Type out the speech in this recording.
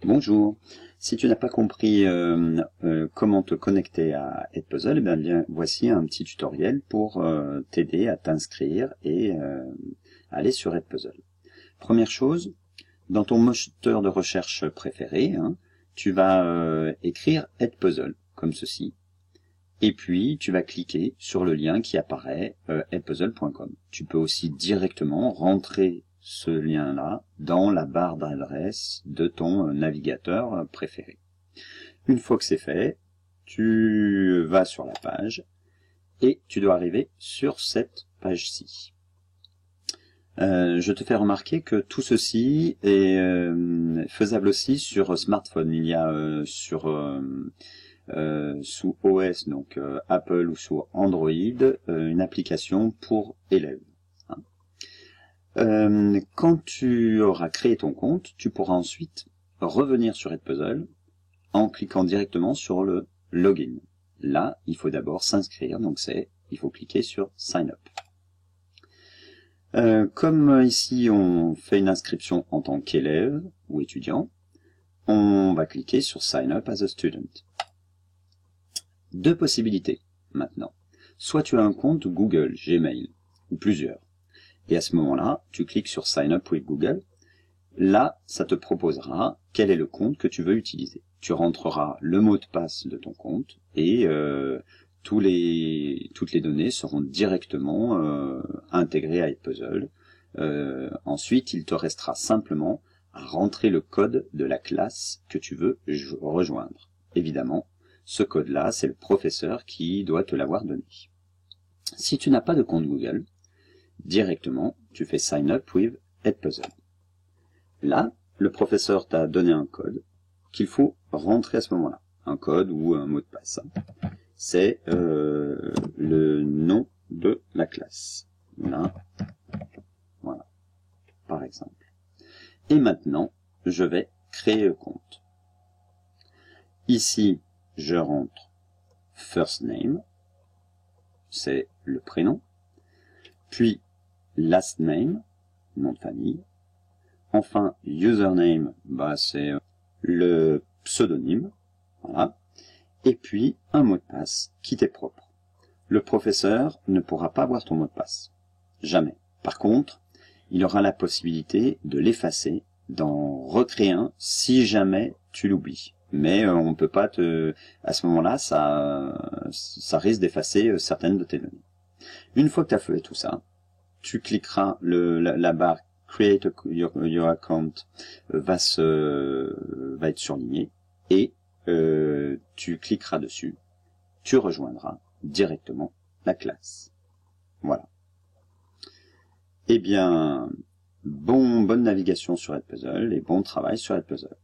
Bonjour. Si tu n'as pas compris comment te connecter à Edpuzzle, eh bien, voici un petit tutoriel pour t'aider à t'inscrire et aller sur Edpuzzle. Première chose, dans ton moteur de recherche préféré, tu vas écrire Edpuzzle, comme ceci. Et puis, tu vas cliquer sur le lien qui apparaît, edpuzzle.com. Tu peux aussi directement rentrer ce lien-là dans la barre d'adresse de ton navigateur préféré. Une fois que c'est fait, tu vas sur la page et tu dois arriver sur cette page-ci. Je te fais remarquer que tout ceci est faisable aussi sur smartphone. Il y a sous OS, donc Apple ou sous Android, une application pour élèves. Quand tu auras créé ton compte, tu pourras ensuite revenir sur Edpuzzle en cliquant directement sur le login. Là, il faut d'abord s'inscrire, donc il faut cliquer sur Sign Up. Comme ici on fait une inscription en tant qu'élève ou étudiant, on va cliquer sur Sign Up as a Student. Deux possibilités maintenant. Soit tu as un compte Google, Gmail, ou plusieurs. Et à ce moment-là, tu cliques sur Sign Up with Google. Là, ça te proposera quel est le compte que tu veux utiliser. Tu rentreras le mot de passe de ton compte et toutes les données seront directement intégrées à Edpuzzle. Ensuite, il te restera simplement à rentrer le code de la classe que tu veux rejoindre. Évidemment, ce code-là, c'est le professeur qui doit te l'avoir donné. Si tu n'as pas de compte Google, directement, tu fais Sign Up with Edpuzzle. Là, le professeur t'a donné un code qu'il faut rentrer à ce moment-là. Un code ou un mot de passe. C'est le nom de la classe. Là, voilà, par exemple. Et maintenant, je vais créer le compte. Ici, je rentre first name, c'est le prénom, puis last name, nom de famille, enfin username, c'est le pseudonyme, voilà, et puis un mot de passe qui t'est propre. Le professeur ne pourra pas voir ton mot de passe, jamais. Par contre, il aura la possibilité de l'effacer, d'en recréer un si jamais tu l'oublies. Mais on ne peut pas à ce moment-là, ça risque d'effacer certaines de tes données. Une fois que tu as fait tout ça, tu cliqueras la barre Create your account va être surlignée et tu cliqueras dessus. Tu rejoindras directement la classe. Voilà. Eh bien, bonne navigation sur Edpuzzle et bon travail sur Edpuzzle.